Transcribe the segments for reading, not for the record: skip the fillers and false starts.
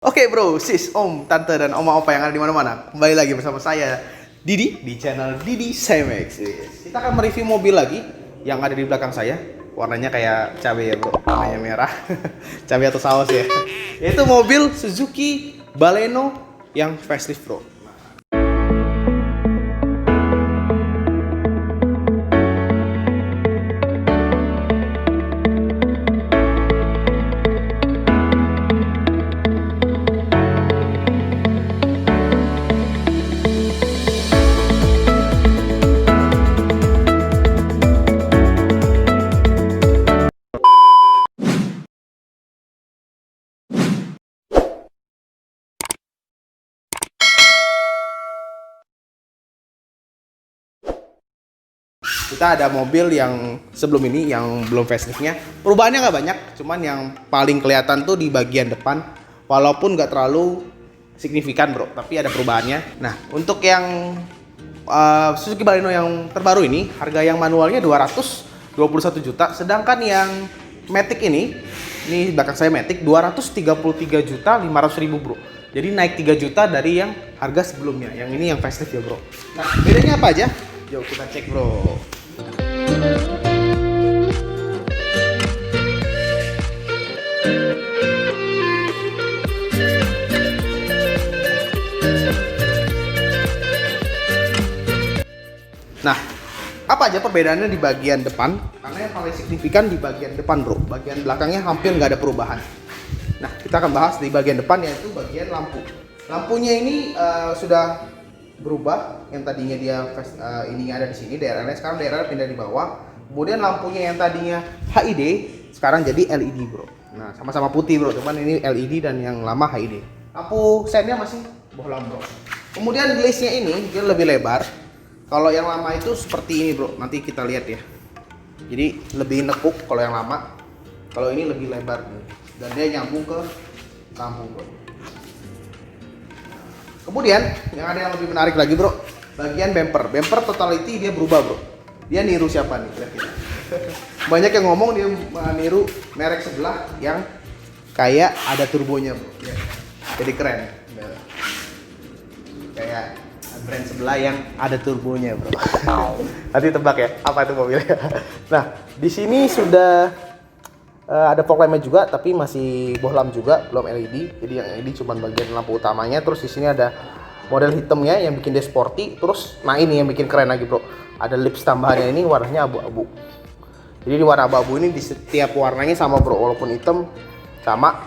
Oke bro, sis, om, tante, dan oma-opa yang ada di mana-mana, kembali lagi bersama saya Didi di channel Didi Cemex. Kita akan mereview mobil lagi yang ada di belakang saya. Warnanya kayak cabai ya bro, warnanya merah. Cabai atau saus ya. Yaitu mobil Suzuki Baleno yang facelift bro. Kita ada mobil yang sebelum ini yang belum faceliftnya. Perubahannya nggak banyak, cuman yang paling kelihatan tuh di bagian depan. Walaupun nggak terlalu signifikan bro, tapi ada perubahannya. Nah, untuk yang Suzuki Baleno yang terbaru ini, harga yang manualnya 221 juta, sedangkan yang Matic ini belakang saya Matic 233.500.000 bro. Jadi naik 3 juta dari yang harga sebelumnya. Yang ini yang facelift ya bro. Nah, bedanya apa aja? Yuk kita cek bro. Nah, apa aja perbedaannya di bagian depan? Karena yang paling signifikan di bagian depan bro. Bagian belakangnya hampir nggak ada perubahan. Nah, kita akan bahas di bagian depan, yaitu bagian lampu. Lampunya ini sudah berubah. Yang tadinya dia ini ada di sini DRL, sekarang DRL pindah di bawah. Kemudian lampunya yang tadinya HID sekarang jadi LED bro. Nah, sama-sama putih bro, cuman ini LED dan yang lama HID. Lampu sennya masih bohlam bro. Kemudian glaze-nya ini dia lebih lebar. Kalau yang lama itu seperti ini bro, nanti kita lihat ya. Jadi lebih nekuk kalau yang lama. Kalau ini lebih lebar dan dia nyambung ke lampu bro. Kemudian yang ada yang lebih menarik lagi bro, bagian bumper. Bumper totality dia berubah bro. Dia niru siapa nih kira-kira? Banyak yang ngomong dia niru merek sebelah yang kayak ada turbonya bro. Ya. Jadi keren. Kayak brand sebelah yang ada turbonya bro. Nanti tebak ya apa itu mobilnya. Nah di sini sudah ada fog lampnya juga, tapi masih bohlam juga, belum LED. Jadi yang LED cuma bagian lampu utamanya. Terus di sini ada model hitamnya yang bikin dia sporty. Terus nah ini yang bikin keren lagi bro, ada lips tambahannya, ini warnanya abu-abu. Jadi di warna abu-abu ini di setiap warnanya sama bro, walaupun hitam sama,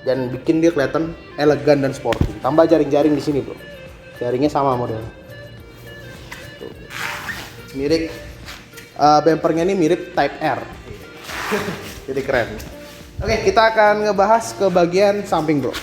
dan bikin dia kelihatan elegan dan sporty. Tambah jaring-jaring di sini bro, jaringnya sama modelnya. Tuh. Mirip bumpernya ini mirip Type R. Jadi keren. Oke, kita akan ngebahas ke bagian samping bro.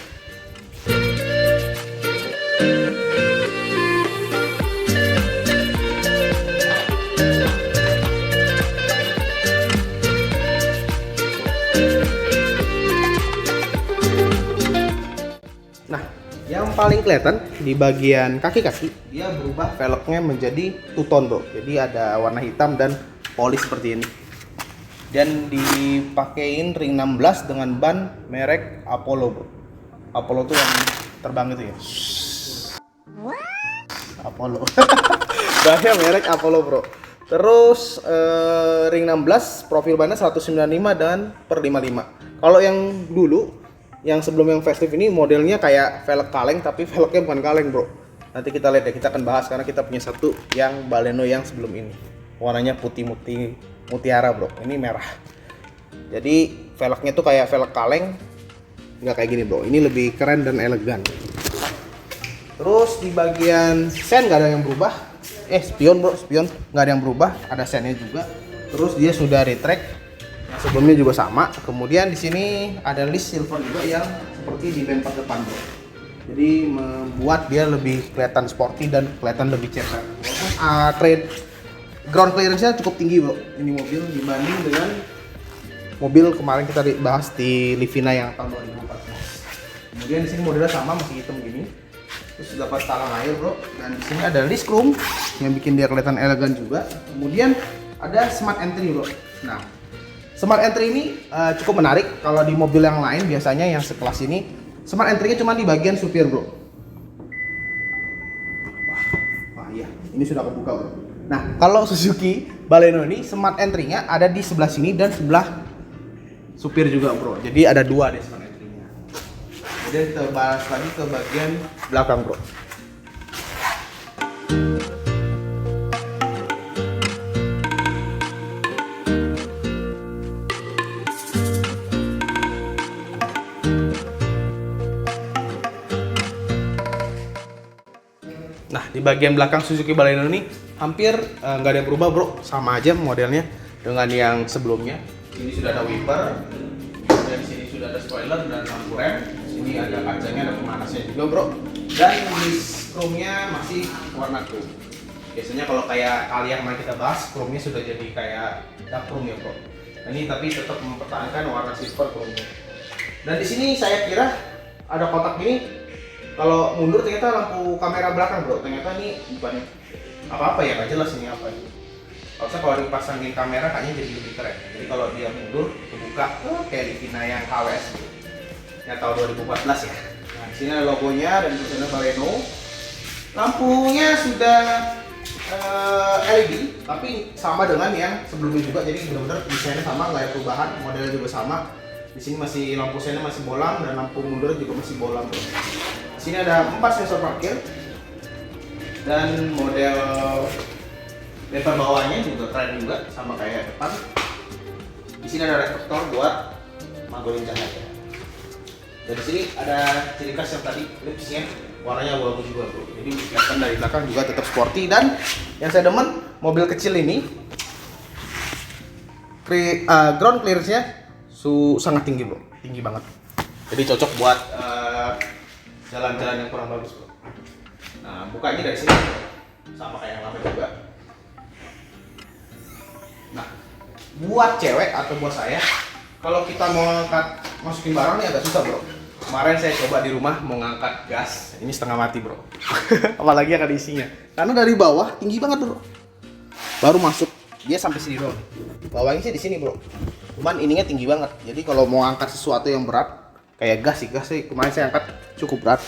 Nah, yang paling kelihatan di bagian kaki-kaki, dia berubah velgnya menjadi two-tone bro. Jadi ada warna hitam dan polis seperti ini. Dan dipakein ring 16 dengan ban merek Apollo bro. Apollo tuh yang terbang itu ya. Apollo. Bannya merek Apollo bro. Terus ring 16 profil bannya 195 dan per 55. Kalau yang dulu, yang sebelum yang facelift ini modelnya kayak velg kaleng, tapi velgnya bukan kaleng bro. Nanti kita lihat ya, kita akan bahas karena kita punya satu yang Baleno yang sebelum ini. Warnanya putih mutiara bro, ini merah. Jadi velgnya tuh kayak velg kaleng, nggak kayak gini bro. Ini lebih keren dan elegan. Terus di bagian sen nggak ada yang berubah. Spion bro, spion nggak ada yang berubah. Ada sennya juga. Terus dia sudah retract. Yang sebelumnya juga sama. Kemudian di sini ada list silver juga yang seperti di bumper depan bro. Jadi membuat dia lebih kelihatan sporty dan kelihatan lebih cepat. Ground clearance-nya cukup tinggi bro, ini mobil dibanding dengan mobil kemarin kita bahas di Livina yang tahun 2014. Kemudian di sini modelnya sama, masih hitam gini. Terus dapat talang air bro, dan di sini ada list chrome yang bikin dia kelihatan elegan juga. Kemudian ada smart entry bro. Nah, smart entry ini cukup menarik. Kalau di mobil yang lain biasanya yang sekelas ini Smart entry-nya cuma di bagian supir, bro. Wah iya, ini sudah kebuka, bro. Nah, kalau Suzuki Baleno ini smart entry-nya ada di sebelah sini dan sebelah supir juga, bro. Jadi ada dua deh smart entry-nya. Jadi kita bahas lagi ke bagian belakang, bro. Nah, di bagian belakang Suzuki Baleno ini hampir nggak ada yang berubah, bro. Sama aja modelnya dengan yang sebelumnya. Ini sudah ada wiper, dan di sini sudah ada spoiler dan lampu rem. Sini ada kacanya, ada pemanasnya juga, bro. Dan list chrome-nya masih warna chrome. Biasanya kalau kayak kali yang kemarin kita bahas, chrome-nya sudah jadi kayak dark chrome ya, bro. Nah, ini tapi tetap mempertahankan warna silver chrome-nya. Dan di sini saya kira ada kotak ini. Kalau mundur ternyata lampu kamera belakang, bro. Ternyata ini bukan apa-apa ya, nggak jelas ini apa ini. Kalau dipasangin kamera kayaknya jadi lebih keren. Jadi kalau dia mundur, kebuka kayak di Vina yang KWS gitu. Ya tahun 2014 ya. Nah, di sini ada logonya dan tulisannya Baleno. Lampunya sudah LED, tapi sama dengan yang sebelumnya juga. Jadi benar-benar desainnya sama, nggak ada perubahan. Modelnya juga sama. Di sini masih lampu senya masih bolam dan lampu mundur juga masih bolam, bro. Di sini ada 4 sensor parkir dan model bumper bawahnya juga keren juga, sama kayak depan. Di sini ada reflektor buat magolin cahaya. Dan di sini ada ciri khas yang tadi lipsnya warnanya abu-abu juga, bro. Jadi kelihatan dari belakang juga tetap sporty. Dan yang saya demen mobil kecil ini ground clearance-nya sangat tinggi, bro. Tinggi banget. Jadi cocok buat jalan-jalan yang kurang bagus, bro. Nah, bukanya dari sini sama kayak yang lama juga. Nah, buat cewek atau buat saya, kalau kita mau ngangkat masukin barang nih agak susah, bro. Kemarin saya coba di rumah mau ngangkat gas, ini setengah mati, bro. Apalagi akan isinya. Karena dari bawah tinggi banget, bro. Baru masuk dia sampai sini doang. Bawahnya sih di sini, bro. Cuman ininya tinggi banget. Jadi kalau mau angkat sesuatu yang berat kayak gas sih kemarin saya angkat cukup berat.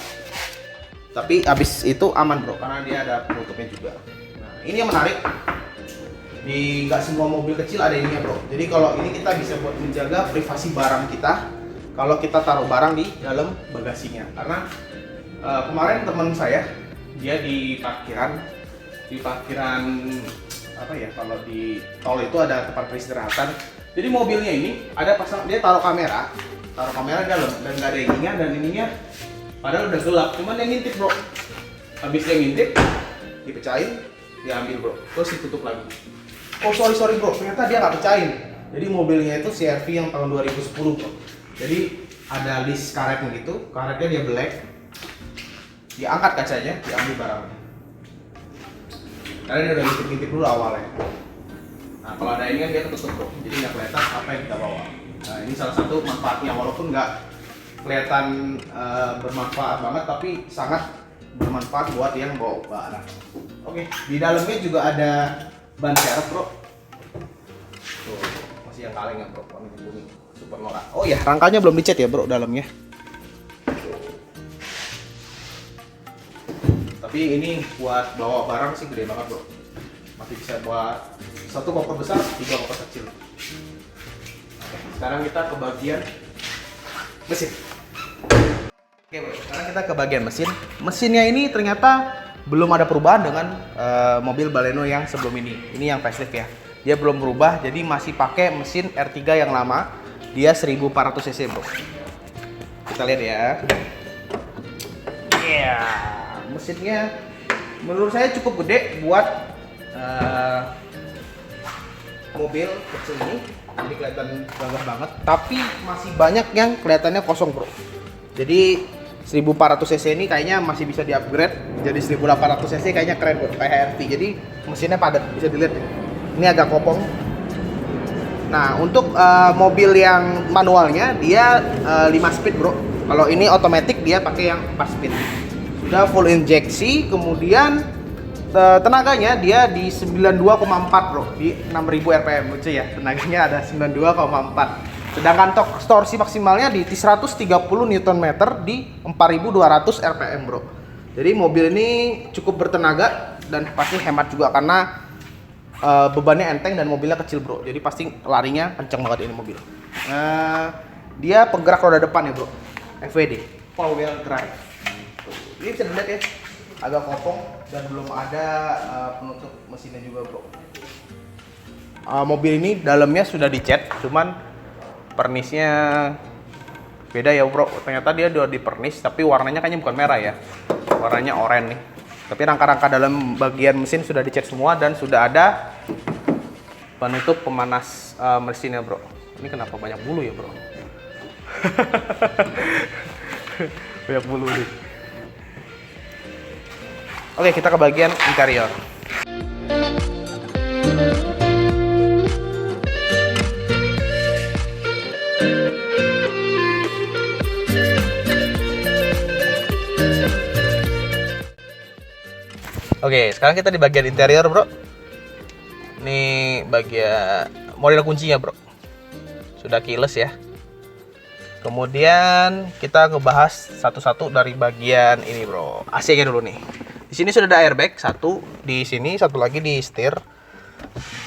Tapi abis itu aman, bro, karena dia ada penutupnya juga. Nah, ini yang menarik. Di nggak semua mobil kecil ada ininya, bro. Jadi kalau ini kita bisa buat menjaga privasi barang kita. Kalau kita taruh barang di dalam bagasinya. Karena kemarin teman saya dia di parkiran apa ya, kalau di tol itu ada tempat peristirahatan. Jadi mobilnya ini ada pasang, dia taruh kamera di dalam dan nggak ada ininya, dan ininya padahal udah gelap, cuman yang ngintip, bro. Habis dia ngintip, dipecahin, diambil, bro, terus ditutup lagi. Oh sorry bro, ternyata dia nggak pecahin. Jadi mobilnya itu CR-V yang tahun 2010, bro. Jadi ada list karetnya gitu, karetnya dia black, diangkat kacanya, diambil barangnya. Karena dia udah ngintip dulu awalnya. Nah, kalau ada ini kan dia ketutup, bro, jadi nggak kelihatan apa yang kita bawa. Nah, ini salah satu manfaatnya, walaupun nggak kelihatan bermanfaat banget, tapi sangat bermanfaat buat yang bawa barang. Oke, di dalamnya juga ada ban serep, bro. Tuh, masih yang kaleng ya, bro, warna kuning, super norak. Oh ya, rangkanya belum dicat ya, bro, dalamnya. Tapi ini buat bawa barang sih gede banget, bro. Masih bisa buat satu koper besar, 3 koper kecil. Oke, sekarang kita ke bagian mesin. Oke, bro, sekarang kita ke bagian mesin. Mesinnya ini ternyata belum ada perubahan dengan mobil Baleno yang sebelum ini. Ini yang facelift ya. Dia belum berubah, jadi masih pakai mesin R3 yang lama. Dia 1400 cc, bro. Kita lihat ya. Mesinnya menurut saya cukup gede buat mobil kecil ini. Jadi kelihatan gagah banget, tapi masih banyak yang kelihatannya kosong, bro. Jadi 1400 cc ini kayaknya masih bisa di-upgrade jadi 1800 cc, kayaknya keren, bro, kayak HRV. Jadi mesinnya padat, bisa dilihat. Ini agak kopong. Nah, untuk mobil yang manualnya dia 5 speed, bro. Kalau ini otomatis dia pakai yang 4 speed. Sudah full injeksi, kemudian tenaganya dia di 92,4, bro, di 6000 rpm. Lucu ya, tenaganya ada 92,4. Sedangkan torsi maksimalnya di 130 Nm di 4200 rpm, bro. Jadi mobil ini cukup bertenaga dan pasti hemat juga karena bebannya enteng dan mobilnya kecil, bro. Jadi pasti larinya kencang banget ini mobil. Dia penggerak roda depan ya, bro. FWD, full wheel drive. Ini bisa dilihat ya, agak kopong dan belum ada penutup mesinnya juga, bro. Mobil ini dalamnya sudah dicat, cuman pernisnya beda ya, bro. Ternyata dia udah dipernis, tapi warnanya kayaknya bukan merah ya, warnanya oranye nih. Tapi rangka-rangka dalam bagian mesin sudah dicat semua dan sudah ada penutup pemanas mesinnya, bro. Ini kenapa banyak bulu ya, bro? Banyak bulu nih. Oke, kita ke bagian interior. Oke, sekarang kita di bagian interior, bro. Ini bagian model kuncinya, bro. Sudah keyless ya. Kemudian kita ngebahas satu-satu dari bagian ini, bro. AC-nya dulu nih. Di sini sudah ada airbag satu, di sini satu lagi di setir.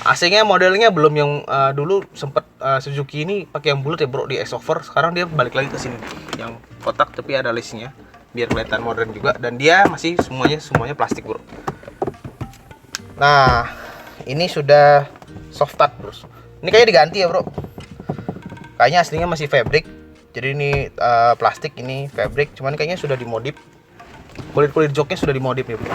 AC-nya modelnya belum yang dulu sempet Suzuki ini pakai yang bulat ya, bro, di exover. Sekarang dia balik lagi ke sini yang kotak tapi ada listnya biar kelihatan modern juga, dan dia masih semuanya plastik, bro. Nah, ini sudah soft touch, bro. Ini kayaknya diganti ya, bro. Kayaknya aslinya masih fabric. Jadi ini plastik, ini fabric. Cuman kayaknya sudah dimodif. Kulit joknya sudah dimodif nih, bro.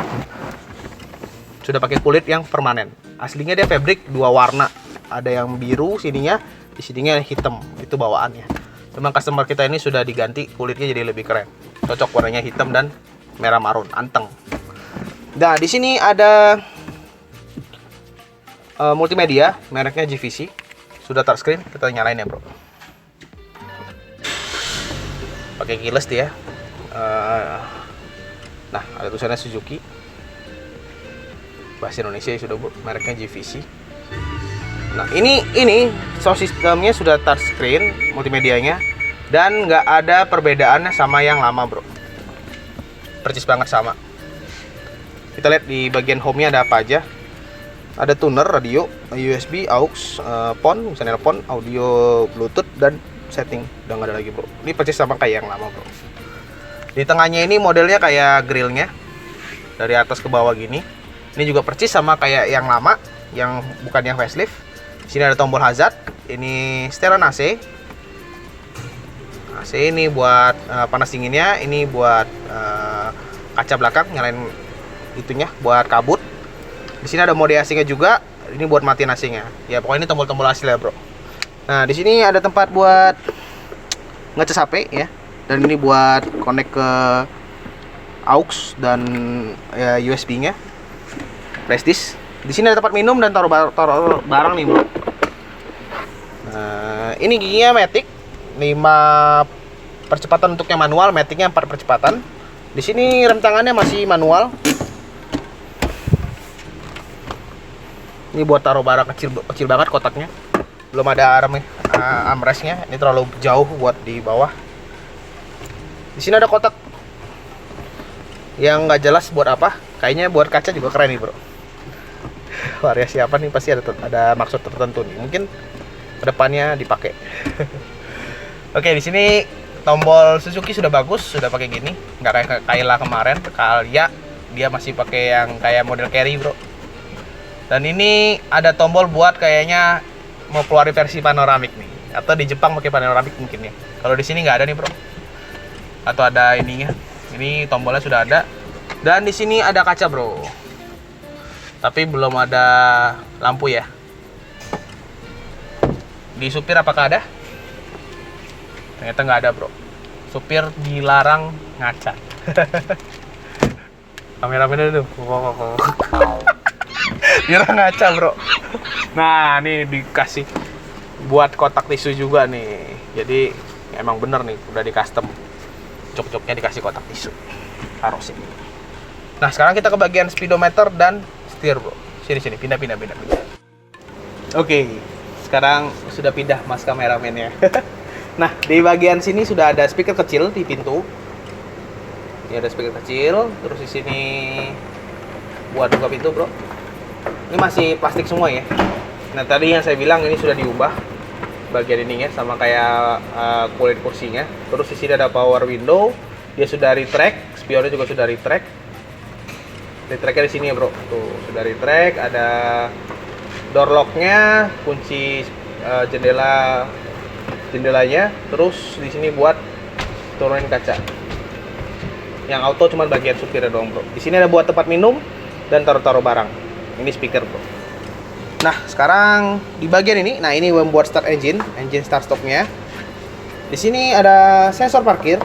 Sudah pakai kulit yang permanen. Aslinya dia fabric 2 warna. Ada yang biru sininya, di sininya hitam. Itu bawaannya. Cuman customer kita ini sudah diganti kulitnya jadi lebih keren. Cocok warnanya hitam dan merah marun, anteng. Nah, di sini ada multimedia, mereknya GVC. Sudah touchscreen, kita nyalain ya, bro. Pakai keyless dia. Nah, ada tulisannya Suzuki. Bahasa Indonesia ya sudah, bro. Mereknya GVC. Nah, ini sound systemnya sudah touchscreen, multimedianya, dan nggak ada perbedaannya sama yang lama, bro. Percis banget sama. Kita lihat di bagian home-nya ada apa aja. Ada tuner, radio, USB, aux, phone, bisa nelpon, audio, bluetooth, dan setting. Udah nggak ada lagi, bro. Ini percis sama kayak yang lama, bro. Di tengahnya ini modelnya kayak grillnya dari atas ke bawah gini. Ini juga percis sama kayak yang lama, yang bukan yang facelift. Di sini ada tombol hazard. Ini setelan AC. AC ini buat panas dinginnya. Ini buat kaca belakang, nyalain itunya buat kabut. Di sini ada mode AC-nya juga. Ini buat matiin AC-nya. Ya pokoknya ini tombol-tombol asli ya, bro. Nah, di sini ada tempat buat ngecas HP ya. Dan ini buat connect ke aux dan ya, USB-nya. Flash disk. Di sini ada tempat minum dan taruh barang nih, bro. Ini giginya Matic 5 percepatan untuk yang manual, Maticnya 4 percepatan. Di sini rem tangannya masih manual. Ini buat taruh barang kecil banget kotaknya. Belum ada armrestnya. Ini terlalu jauh buat di bawah. Di sini ada kotak yang nggak jelas buat apa. Kayaknya buat kaca juga keren nih, bro. Variasi apa nih, pasti ada maksud tertentu nih. Mungkin kedepannya dipakai. Oke, di sini tombol Suzuki sudah bagus, sudah pakai gini, nggak kayak Kayla kemarin. Kayla dia masih pakai yang kayak model carry, bro. Dan ini ada tombol buat kayaknya mau keluarin versi panoramik nih, atau di Jepang pakai panoramik mungkin ya. Kalau di sini nggak ada nih, bro. Atau ada ininya. Ini tombolnya sudah ada. Dan di sini ada kaca, bro. Tapi belum ada lampu ya. Di supir apakah ada? Ternyata nggak ada, bro. Supir dilarang ngaca. Kameramennya tuh. Dilarang ngaca, bro. Nah, nih dikasih buat kotak tisu juga nih. Jadi emang bener nih, udah di custom. Jok-joknya dikasih kotak tisu. Taruh sini. Nah, sekarang kita ke bagian speedometer dan setir, bro. Sini, pindah. Oke. sekarang sudah pindah mas kameramennya. Nah, di bagian sini sudah ada speaker kecil di pintu. Ini ada speaker kecil, terus di sini buat buka pintu, bro. Ini masih plastik semua ya. Nah, tadi yang saya bilang ini sudah diubah bagian ininya sama kayak kulit kursinya. Terus di sini ada power window, dia sudah retract, spionnya juga sudah retract. Retracknya di sini ya, bro. Tuh, sudah retract, ada door locknya, kunci jendelanya, terus di sini buat turunin kaca. Yang auto cuma bagian supirnya doang, bro. Di sini ada buat tempat minum dan taruh-taruh barang. Ini speaker, bro. Nah, sekarang di bagian ini, nah ini membuat start engine start stopnya. Di sini ada sensor parkir.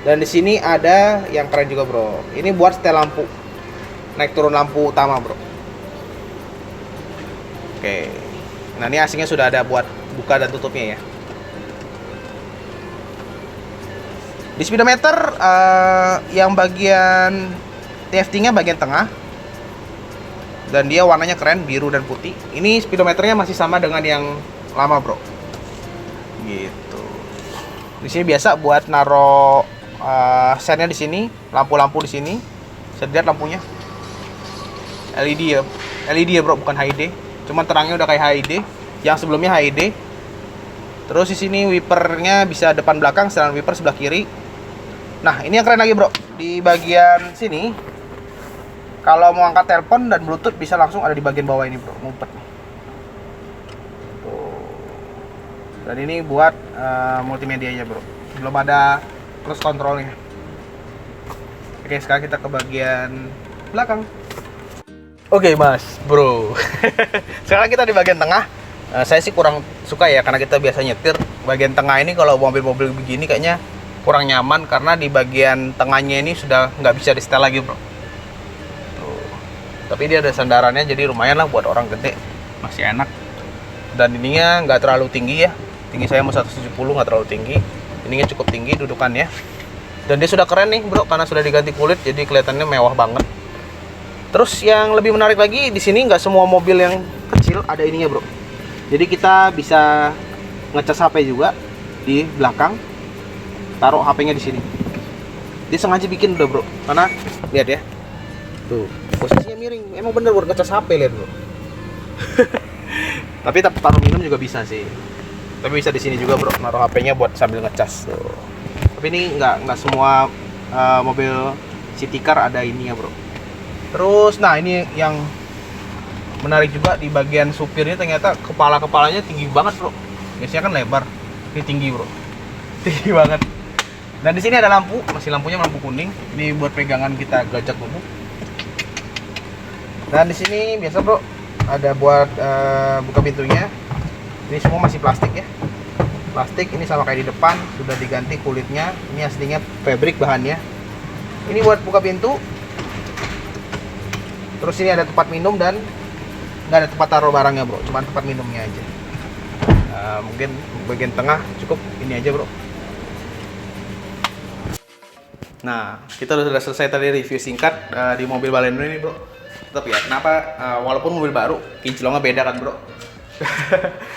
Dan di sini ada yang keren juga, bro. Ini buat setel lampu. Naik turun lampu utama, bro. Oke. Nah, ini asingnya sudah ada buat buka dan tutupnya ya. Di speedometer yang bagian TFT-nya bagian tengah. Dan dia warnanya keren, biru dan putih. Ini speedometernya masih sama dengan yang lama, bro. Gitu. Di sini biasa buat naro sennya di sini, lampu-lampu di sini. Bisa lihat lampunya. LED ya. LED ya, bro, bukan HID. Cuman terangnya udah kayak HID. Yang sebelumnya HID. Terus di sini wipernya bisa depan belakang, sedangkan wiper sebelah kiri. Nah, ini yang keren lagi, bro. Di bagian sini, kalau mau angkat telepon dan Bluetooth bisa langsung ada di bagian bawah ini, bro. Ngumpet. Tuh. Dan ini buat multimedianya, bro. Belum ada cruise controlnya. Oke, sekarang kita ke bagian belakang. Oke, mas, bro. Sekarang kita di bagian tengah. Saya sih kurang suka ya, karena kita biasa nyetir. Bagian tengah ini kalau mobil-mobil begini kayaknya kurang nyaman, karena di bagian tengahnya ini sudah nggak bisa di setel lagi, bro. Tuh. Tapi dia ada sandarannya, jadi lumayan lah buat orang gede, masih enak. Dan ininya nggak terlalu tinggi ya, tinggi saya mau 170, nggak terlalu tinggi. Ininya cukup tinggi dudukannya. Dan dia sudah keren nih, bro, karena sudah diganti kulit, jadi kelihatannya mewah banget. Terus yang lebih menarik lagi, di sini nggak semua mobil yang kecil ada ininya, bro. Jadi kita bisa ngecas HP juga di belakang. Taruh HP-nya di sini. Dia sengaja bikin udah, bro. Karena lihat ya. Tuh, posisinya miring. Emang bener buat ngecas HP, lihat, bro. Tapi taruh minum juga bisa sih. Tapi bisa di sini juga, bro. Naruh HP-nya buat sambil ngecas. Tuh. Tapi ini nggak semua mobil city car ada ininya, bro. Terus, nah ini yang menarik juga di bagian supirnya, ternyata kepalanya tinggi banget, bro. Biasanya kan lebar. Ini tinggi, bro. Tinggi banget. Dan di sini ada lampu, masih lampunya lampu kuning. Ini buat pegangan kita gajak dulu. Dan di sini biasa, bro, ada buat buka pintunya. Ini semua masih plastik ya. Plastik ini sama kayak di depan, sudah diganti kulitnya. Ini aslinya fabric bahannya. Ini buat buka pintu. Terus ini ada tempat minum dan nggak ada tempat taruh barangnya, bro. Cuma tempat minumnya aja. Mungkin bagian tengah cukup ini aja, bro. Nah, kita sudah selesai tadi review singkat di mobil Baleno ini, bro. Tetap ya, kenapa walaupun mobil baru, kinclongnya beda kan, bro.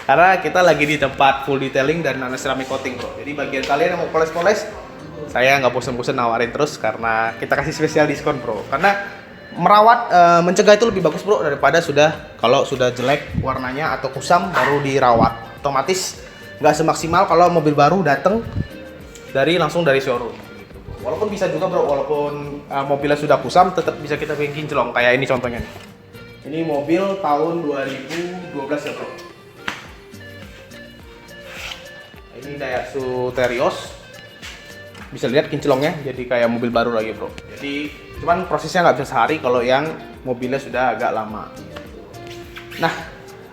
Karena kita lagi di tempat full detailing dan ada ceramic coating, bro. Jadi bagian kalian yang mau poles-poles, saya nggak bosan-bosan nawarin terus karena kita kasih spesial diskon, bro. Karena merawat, mencegah itu lebih bagus, bro, daripada kalau sudah jelek warnanya atau kusam baru dirawat. Otomatis nggak semaksimal kalau mobil baru datang langsung dari showroom. Walaupun bisa juga, bro, walaupun mobilnya sudah kusam, tetap bisa kita bikin kinclong. Kayak ini contohnya nih. Ini mobil tahun 2012 ya, bro. Ini Daihatsu Terios. Bisa lihat kinclongnya, jadi kayak mobil baru lagi, bro. Jadi, cuman prosesnya nggak bisa sehari kalau yang mobilnya sudah agak lama. Nah,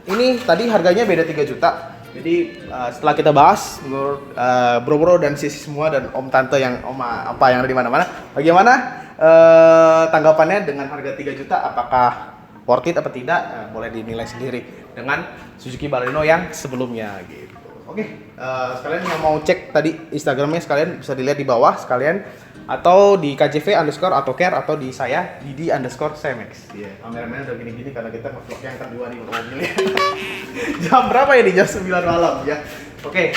ini tadi harganya beda 3 juta. Jadi setelah kita bahas menurut bro-bro dan sisi semua dan om tante yang apa yang ada di mana-mana, bagaimana tanggapannya dengan harga 3 juta? Apakah worth it apa tidak? Boleh dinilai sendiri dengan Suzuki Baleno yang sebelumnya gitu. Oke, sekalian yang mau cek tadi Instagramnya sekalian bisa dilihat di bawah sekalian. atau di KJV_AutoCare atau di saya Didi_Cmex. Iya, kameramennya udah gini-gini karena kita vlog yang kedua di mobil ya. Jam berapa ini? Jam 9 malam ya. Oke,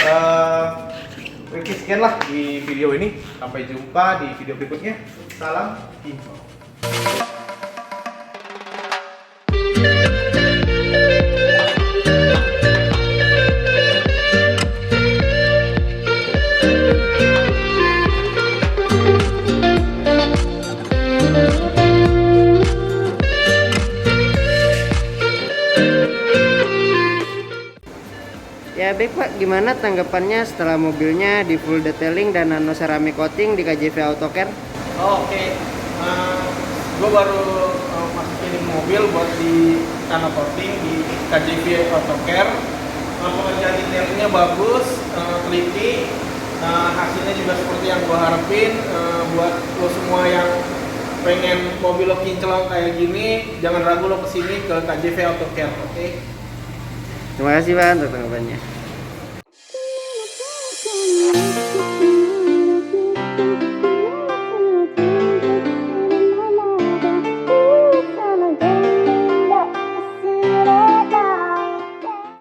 sekian lah di video ini. Sampai jumpa di video berikutnya. Salam info. Ya baik Pak, gimana tanggapannya setelah mobilnya di full detailing dan nano ceramic coating di KJV AutoCare? Oke, gue baru masukin mobil buat di nano coating di KJV AutoCare. Pengerjaan detailnya bagus, teliti, hasilnya juga seperti yang gue harapin. Buat lo semua yang pengen mobil lo kinclong kayak gini, jangan ragu lo kesini ke KJV AutoCare, oke? Terima kasih Pak untuk tanggapannya.